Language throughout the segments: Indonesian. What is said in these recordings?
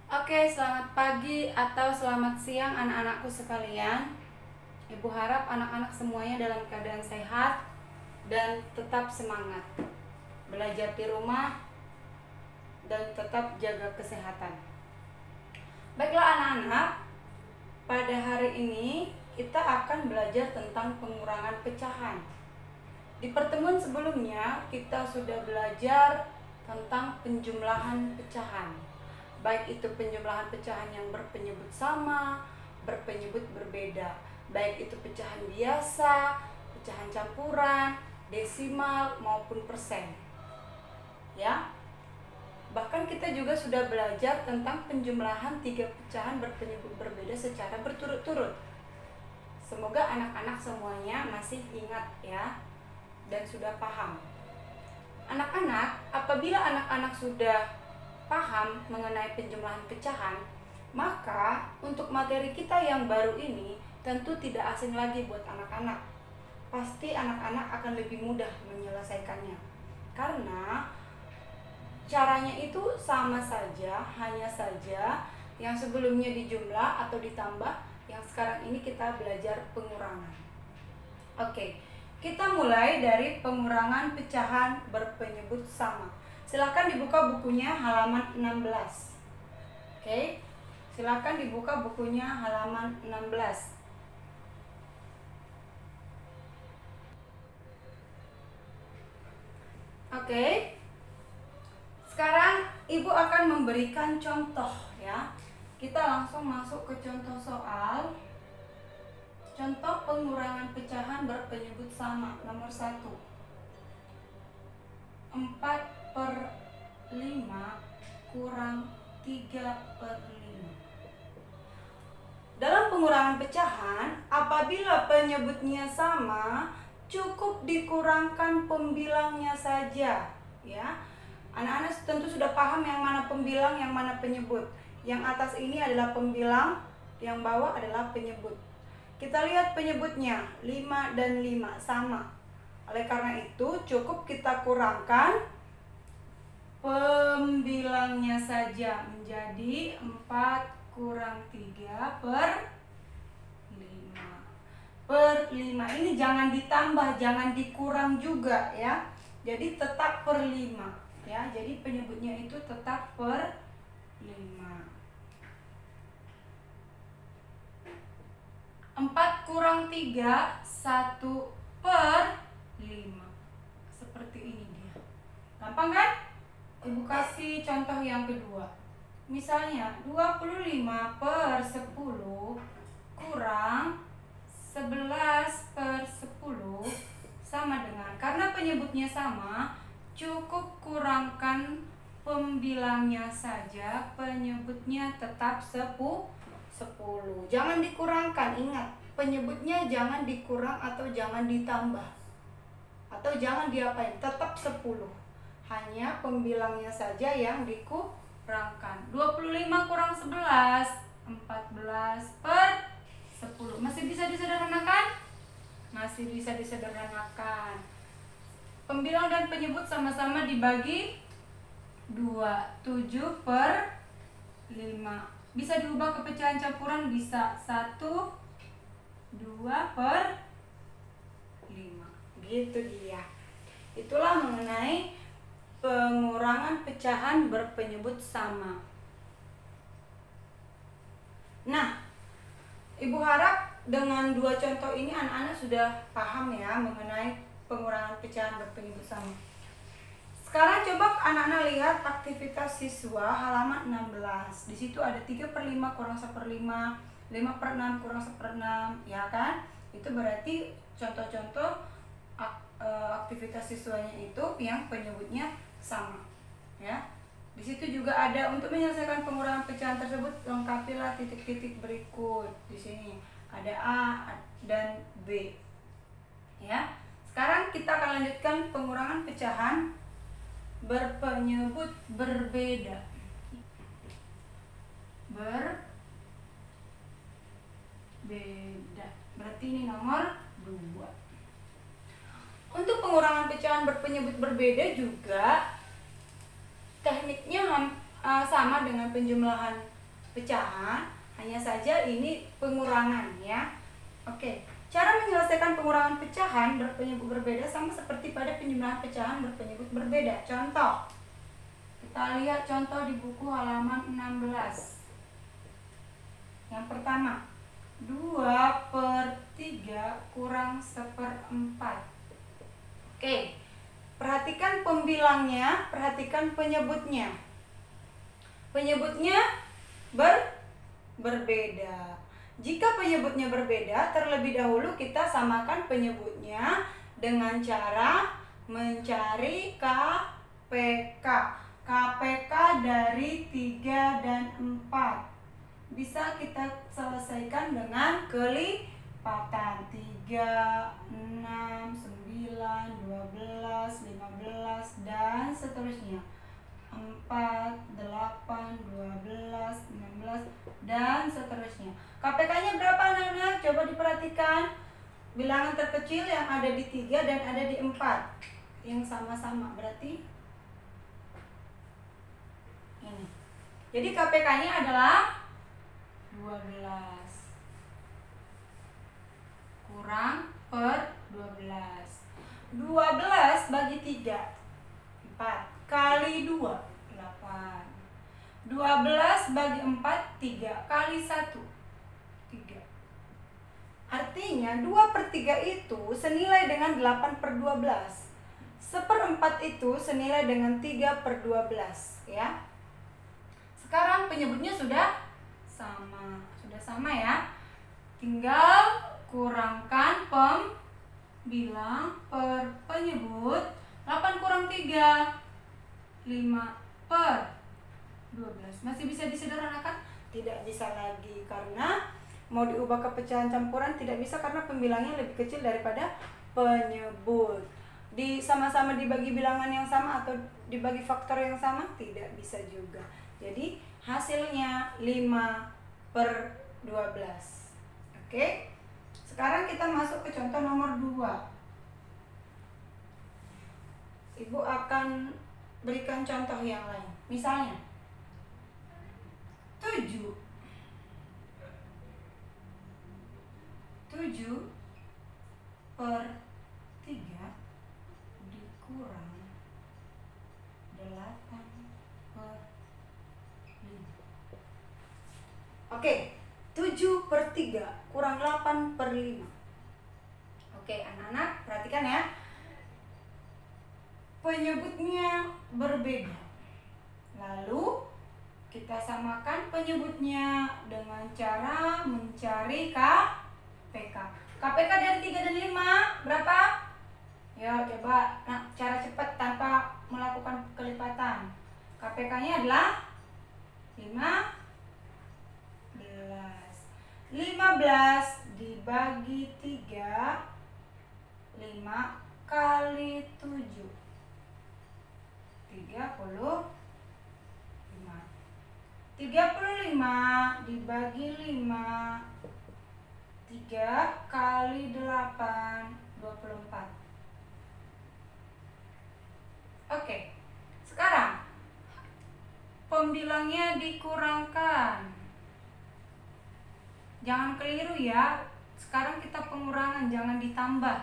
Oke, selamat pagi atau selamat siang anak-anakku sekalian. Ibu harap anak-anak semuanya dalam keadaan sehat dan tetap semangat belajar di rumah dan tetap jaga kesehatan. Baiklah anak-anak, pada hari ini kita akan belajar tentang pengurangan pecahan. Di pertemuan sebelumnya kita sudah belajar tentang penjumlahan pecahan. Baik itu penjumlahan pecahan yang berpenyebut sama, berpenyebut berbeda. Baik itu pecahan biasa, pecahan campuran, desimal maupun persen. Ya. Bahkan kita juga sudah belajar tentang penjumlahan 3 pecahan berpenyebut berbeda secara berturut-turut. Semoga anak-anak semuanya masih ingat ya dan sudah paham. Anak-anak, apabila anak-anak sudah paham mengenai penjumlahan pecahan, maka untuk materi kita yang baru ini tentu tidak asing lagi buat anak-anak. Pasti anak-anak akan lebih mudah menyelesaikannya. Karena caranya itu sama saja, hanya saja yang sebelumnya dijumlah atau ditambah, yang sekarang ini kita belajar pengurangan. Oke, kita mulai dari pengurangan pecahan berpenyebut sama. Silakan dibuka bukunya halaman 16. Oke, silakan dibuka bukunya halaman 16. Oke. Sekarang Ibu akan memberikan contoh ya. Kita langsung masuk ke contoh soal. Contoh pengurangan pecahan berpenyebut sama nomor 1. 4/5 kurang 3/5. Dalam pengurangan pecahan, apabila penyebutnya sama, cukup dikurangkan pembilangnya saja ya. Anak-anak tentu sudah paham yang mana pembilang, yang mana penyebut. Yang atas ini adalah pembilang, yang bawah adalah penyebut. Kita lihat penyebutnya, 5 dan 5 sama. Oleh karena itu cukup kita kurangkan pembilangnya saja menjadi 4 kurang 3/5. Ini jangan ditambah, jangan dikurang juga ya. Jadi tetap per 5 ya. Jadi penyebutnya itu tetap per 5. 4 kurang 3, 1/5. Seperti ini dia. Gampang kan? Ibu kasih contoh yang kedua. Misalnya 25/10 kurang 11/10 sama dengan, karena penyebutnya sama, cukup kurangkan pembilangnya saja, penyebutnya tetap 10. Jangan dikurangkan, ingat, penyebutnya jangan dikurang atau jangan ditambah. Atau jangan diapain, tetap 10. Hanya pembilangnya saja yang dikurangkan. 25 kurang 11, 14/10. Masih bisa disederhanakan? Masih bisa disederhanakan. Pembilang dan penyebut sama-sama dibagi 2, 7/5. Bisa diubah ke pecahan campuran, bisa 1, 2/5. Gitu dia. Itulah mengenai pengurangan pecahan berpenyebut sama. Nah, Ibu harap dengan 2 contoh ini anak-anak sudah paham ya mengenai pengurangan pecahan berpenyebut sama. Sekarang coba anak-anak lihat aktivitas siswa halaman 16. Di situ ada 3/5 kurang 1/5, 5/6 kurang 1/6, ya kan? Itu berarti contoh-contoh aktivitas siswanya itu yang penyebutnya sama, ya. Di situ juga ada untuk menyelesaikan pengurangan pecahan tersebut, lengkapilah titik-titik berikut. Di sini ada A dan B. Ya. Sekarang kita akan lanjutkan pengurangan pecahan berpenyebut berbeda. Berbeda. Berarti ini nomor 2. Untuk pengurangan pecahan berpenyebut berbeda juga tekniknya sama dengan penjumlahan pecahan, hanya saja ini pengurangan ya. Oke, cara menyelesaikan pengurangan pecahan berpenyebut berbeda sama seperti pada penjumlahan pecahan berpenyebut berbeda. Contoh, kita lihat contoh di buku halaman 16. Yang pertama, 2/3 kurang 1/4. Oke, perhatikan pembilangnya, perhatikan penyebutnya. Penyebutnya berbeda. Jika penyebutnya berbeda, terlebih dahulu kita samakan penyebutnya dengan cara mencari KPK. KPK dari 3 dan 4. Bisa kita selesaikan dengan kelipatan. 3, 6, 9, 12, 15, dan seterusnya. 4, 8, 12, 16, dan seterusnya. KPK-nya berapa anak-anak? Coba diperhatikan. Bilangan terkecil yang ada di 3 dan ada di 4. Yang sama-sama berarti ini. Jadi KPK-nya adalah 12 kurang per 12. 12 bagi 3, 4. Kali 2, 8. 12 bagi 4, 3. Kali 1, 3. Artinya 2/3 itu senilai dengan 8/12. 1/4 itu senilai dengan 3/12 ya. Sekarang penyebutnya sudah sama ya. Tinggal kurangkan pembilang per penyebut. 8 kurang 3, 5/12. Masih bisa disederhanakan? Tidak bisa lagi karena mau diubah ke pecahan campuran tidak bisa karena pembilangnya lebih kecil daripada penyebut. Sama-sama dibagi bilangan yang sama atau dibagi faktor yang sama tidak bisa juga. Jadi hasilnya 5/12. Oke. Sekarang kita masuk ke contoh nomor 2. Ibu akan berikan contoh yang lain. Misalnya 7 per 3 dikurang 8/5. Oke, 7/3 kurang 8/5. Oke, anak-anak perhatikan ya. Penyebutnya berbeda. Lalu kita samakan penyebutnya dengan cara mencari KPK. KPK dari 3 dan 5 berapa? Ya, coba cara cepat tanpa melakukan kelipatan. KPK-nya adalah 15 dibagi 3, 5 kali 7, 35. 35 dibagi 5, 3 kali 8, 24. Oke, sekarang pembilangnya dikurangkan. Jangan keliru ya. Sekarang kita pengurangan, jangan ditambah.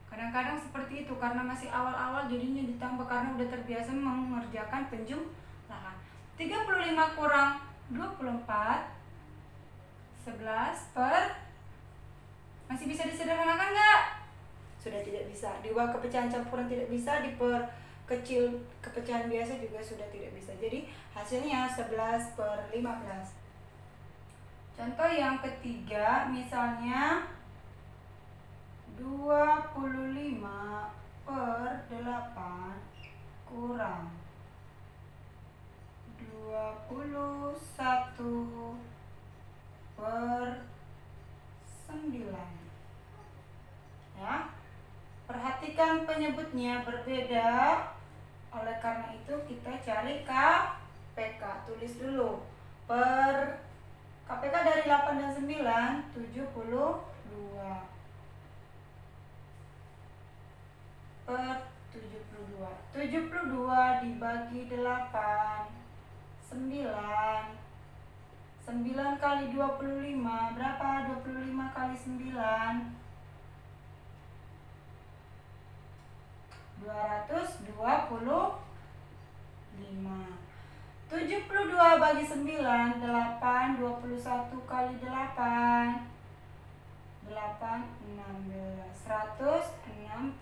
Kadang-kadang seperti itu karena masih awal-awal jadinya ditambah karena udah terbiasa mengerjakan penjumlahan. 35 kurang 24, 11 per. Masih bisa disederhanakan nggak? Sudah tidak bisa. Diubah ke pecahan campuran tidak bisa, diperkecil ke pecahan biasa juga sudah tidak bisa. Jadi hasilnya 11/15. Contoh yang ketiga, misalnya 25/8 kurang 21/9. Ya. Perhatikan penyebutnya berbeda. Oleh karena itu kita cari KPK. Tulis dulu. KPK dari 8 dan 9, 72. Per 72 dibagi 8, 9 9 kali 25 berapa? 25 kali 9 225. 72 bagi 9 8. 21 kali 8 8 16 168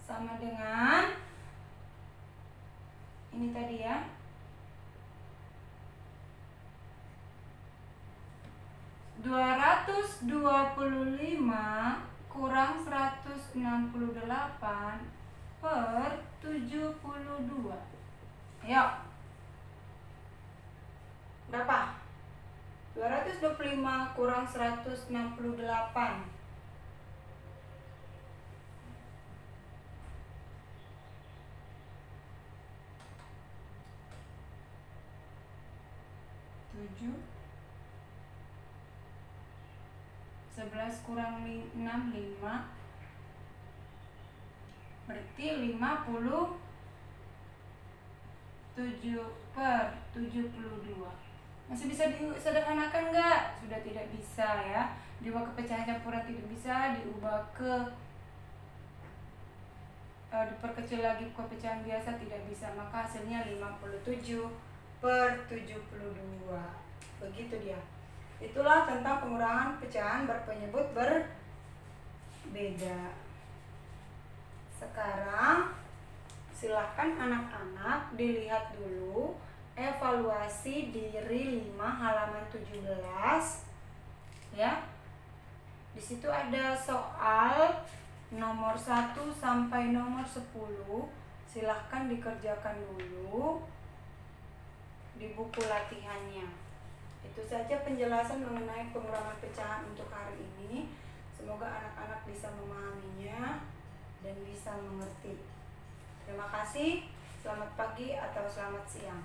sama dengan ini tadi ya, 225 kurang 168 per 72. Ayo, berapa? 225 kurang 168. 11 kurang 6 5, berarti 57 per 72. Masih bisa disederhanakan nggak? Sudah tidak bisa ya. Diubah ke pecahan campuran tidak bisa, diubah ke diperkecil lagi ke pecahan biasa tidak bisa, maka hasilnya 57 per 72. Begitu dia. Itulah tentang pengurangan pecahan berpenyebut berbeda. Sekarang silahkan anak-anak dilihat dulu evaluasi diri 5 halaman 17 ya. Di situ ada soal nomor 1 sampai nomor 10. Silahkan dikerjakan dulu di buku latihannya. Itu saja penjelasan mengenai pengurangan pecahan untuk hari ini. Semoga anak-anak bisa memahaminya dan bisa mengerti. Terima kasih. Selamat pagi atau selamat siang.